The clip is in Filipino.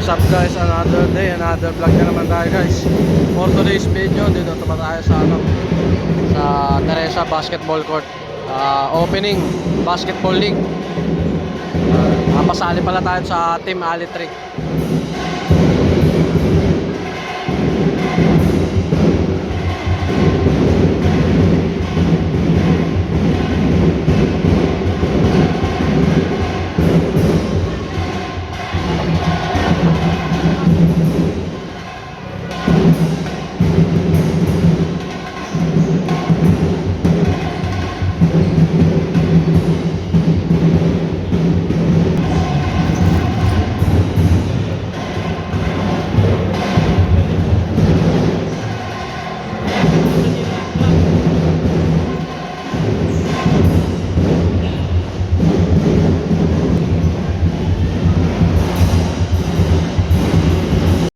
What's up guys, another day, another vlog na naman tayo guys. For today's video, dito naman tayo sa sa Teresa Basketball Court, opening Basketball League. Napasali pala tayo sa Team Ali Trick.